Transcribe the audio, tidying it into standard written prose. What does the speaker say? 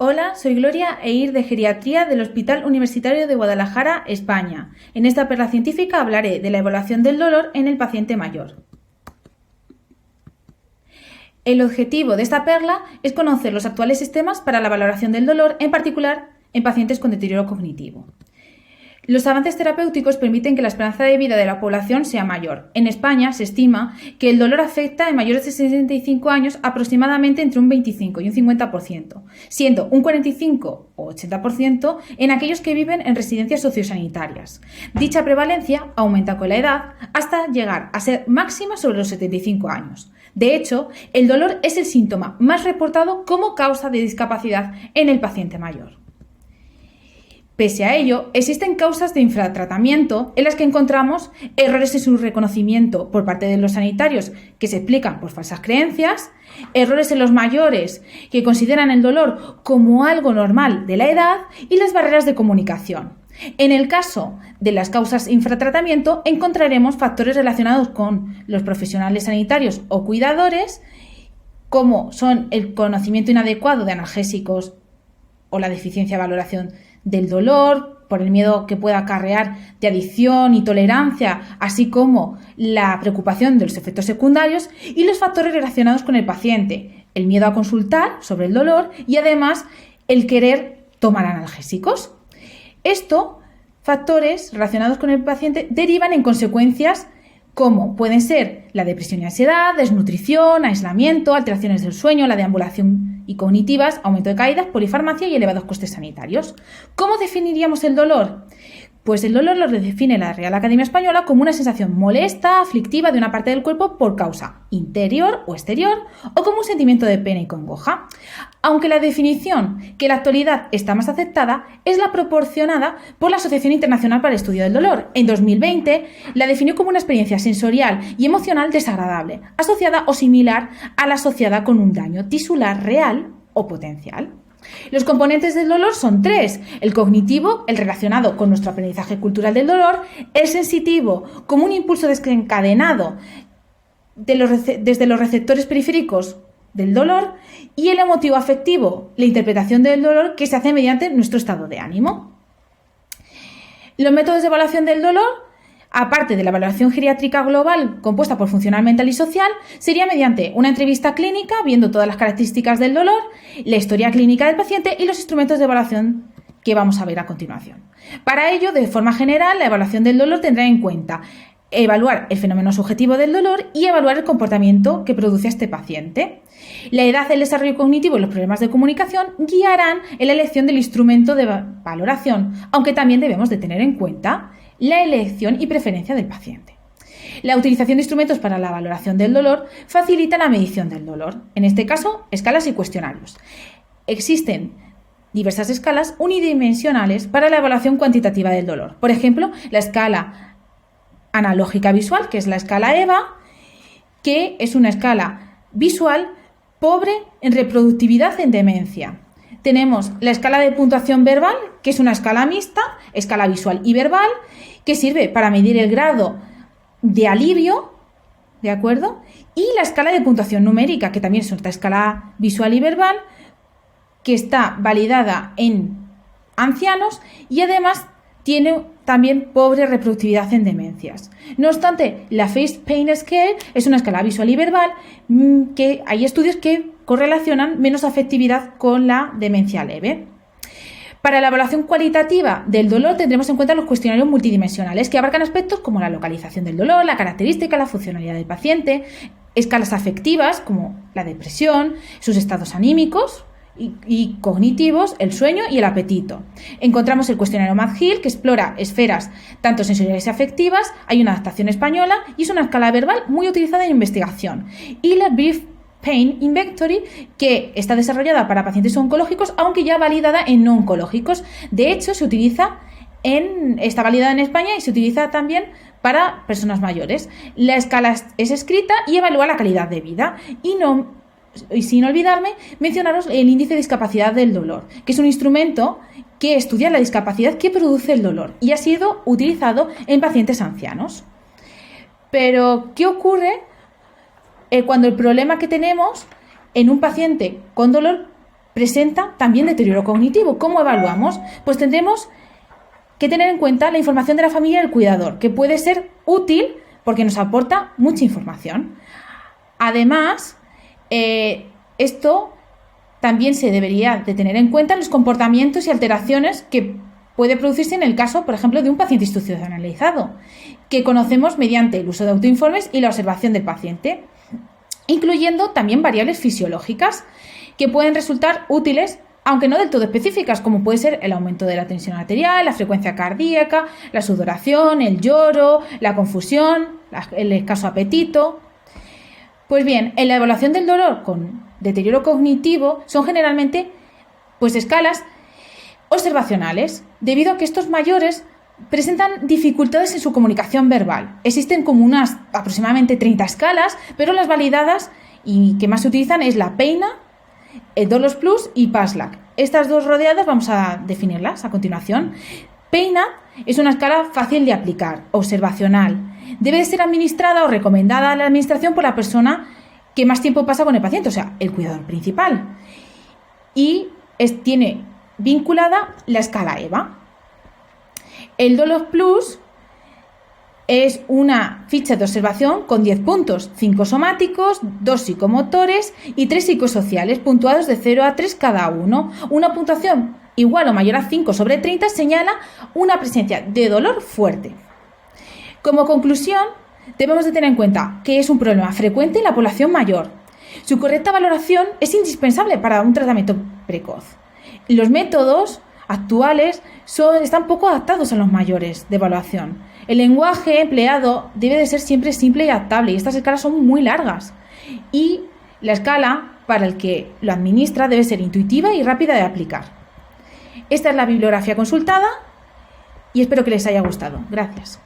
Hola, soy Gloria Eir de Geriatría del Hospital Universitario de Guadalajara, España. En esta perla científica hablaré de la evaluación del dolor en el paciente mayor. El objetivo de esta perla es conocer los actuales sistemas para la valoración del dolor, en particular en pacientes con deterioro cognitivo. Los avances terapéuticos permiten que la esperanza de vida de la población sea mayor. En España se estima que el dolor afecta en mayores de 65 años aproximadamente entre un 25 y un 50%, siendo un 45 o 80% en aquellos que viven en residencias sociosanitarias. Dicha prevalencia aumenta con la edad hasta llegar a ser máxima sobre los 75 años. De hecho, el dolor es el síntoma más reportado como causa de discapacidad en el paciente mayor. Pese a ello, existen causas de infratratamiento en las que encontramos errores en su reconocimiento por parte de los sanitarios que se explican por falsas creencias, errores en los mayores que consideran el dolor como algo normal de la edad y las barreras de comunicación. En el caso de las causas de infratratamiento encontraremos factores relacionados con los profesionales sanitarios o cuidadores, como son el conocimiento inadecuado de analgésicos o la deficiencia de valoración del dolor, por el miedo que pueda acarrear de adicción y tolerancia, así como la preocupación de los efectos secundarios y los factores relacionados con el paciente, el miedo a consultar sobre el dolor y además el querer tomar analgésicos. Estos factores relacionados con el paciente derivan en consecuencias como pueden ser la depresión y ansiedad, desnutrición, aislamiento, alteraciones del sueño, la deambulación y cognitivas, aumento de caídas, polifarmacia y elevados costes sanitarios. ¿Cómo definiríamos el dolor? Pues el dolor lo define la Real Academia Española como una sensación molesta, aflictiva de una parte del cuerpo por causa interior o exterior o como un sentimiento de pena y congoja. Aunque la definición que en la actualidad está más aceptada es la proporcionada por la Asociación Internacional para el Estudio del Dolor. En 2020 la definió como una experiencia sensorial y emocional desagradable, asociada o similar a la asociada con un daño tisular real o potencial. Los componentes del dolor son tres: el cognitivo, el relacionado con nuestro aprendizaje cultural del dolor; el sensitivo, como un impulso desencadenado desde los receptores periféricos del dolor; y el emotivo afectivo, la interpretación del dolor que se hace mediante nuestro estado de ánimo. Los métodos de evaluación del dolor, aparte de la valoración geriátrica global compuesta por funcional, mental y social, sería mediante una entrevista clínica viendo todas las características del dolor, la historia clínica del paciente y los instrumentos de evaluación que vamos a ver a continuación. Para ello, de forma general, la evaluación del dolor tendrá en cuenta evaluar el fenómeno subjetivo del dolor y evaluar el comportamiento que produce este paciente. La edad, el desarrollo cognitivo y los problemas de comunicación guiarán en la elección del instrumento de valoración, aunque también debemos de tener en cuenta la elección y preferencia del paciente. La utilización de instrumentos para la valoración del dolor facilita la medición del dolor, en este caso, escalas y cuestionarios. Existen diversas escalas unidimensionales para la evaluación cuantitativa del dolor. Por ejemplo, la escala analógica visual, que es la escala EVA, que es una escala visual pobre en reproductividad en demencia. Tenemos la escala de puntuación verbal, que es una escala mixta, escala visual y verbal, que sirve para medir el grado de alivio, ¿de acuerdo? Y la escala de puntuación numérica, que también es otra escala visual y verbal, que está validada en ancianos y además tiene también pobre reproductividad en demencias. No obstante, la Face Pain Scale es una escala visual y verbal que hay estudios que correlacionan menos afectividad con la demencia leve. Para la evaluación cualitativa del dolor tendremos en cuenta los cuestionarios multidimensionales que abarcan aspectos como la localización del dolor, la característica, la funcionalidad del paciente, escalas afectivas como la depresión, sus estados anímicos y cognitivos, el sueño y el apetito. Encontramos el cuestionario McGill, que explora esferas tanto sensoriales y afectivas. Hay una adaptación española y es una escala verbal muy utilizada en investigación. Y la Brief Pain Inventory, que está desarrollada para pacientes oncológicos, aunque ya validada en no oncológicos. De hecho, está validada en España y se utiliza también para personas mayores. La escala es escrita y evalúa la calidad de vida. Y sin olvidarme, mencionaros el índice de discapacidad del dolor, que es un instrumento que estudia la discapacidad que produce el dolor y ha sido utilizado en pacientes ancianos. Pero, ¿qué ocurre cuando el problema que tenemos en un paciente con dolor presenta también deterioro cognitivo. ¿Cómo evaluamos? Pues tendremos que tener en cuenta la información de la familia del cuidador, que puede ser útil porque nos aporta mucha información. Además, esto también se debería de tener en cuenta los comportamientos y alteraciones que puede producirse en el caso, por ejemplo, de un paciente institucionalizado, que conocemos mediante el uso de autoinformes y la observación del paciente, incluyendo también variables fisiológicas que pueden resultar útiles, aunque no del todo específicas, como puede ser el aumento de la tensión arterial, la frecuencia cardíaca, la sudoración, el lloro, la confusión, el escaso apetito. Pues bien, en la evaluación del dolor con deterioro cognitivo son generalmente escalas observacionales, debido a que estos mayores presentan dificultades en su comunicación verbal. Existen como unas aproximadamente 30 escalas, pero las validadas y que más se utilizan es la PEINA, el Dolos Plus y PASLAC. Estas dos rodeadas vamos a definirlas a continuación. PEINA es una escala fácil de aplicar, observacional. Debe ser administrada o recomendada a la administración por la persona que más tiempo pasa con el paciente, o sea, el cuidador principal. Y tiene vinculada la escala EVA. El Dolos Plus es una ficha de observación con 10 puntos, 5 somáticos, 2 psicomotores y 3 psicosociales, puntuados de 0 a 3 cada uno. Una puntuación igual o mayor a 5 sobre 30 señala una presencia de dolor fuerte. Como conclusión, debemos de tener en cuenta que es un problema frecuente en la población mayor. Su correcta valoración es indispensable para un tratamiento precoz. Los métodos actuales están poco adaptados a los mayores de evaluación. El lenguaje empleado debe de ser siempre simple y adaptable, y estas escalas son muy largas. Y la escala para el que lo administra debe ser intuitiva y rápida de aplicar. Esta es la bibliografía consultada y espero que les haya gustado. Gracias.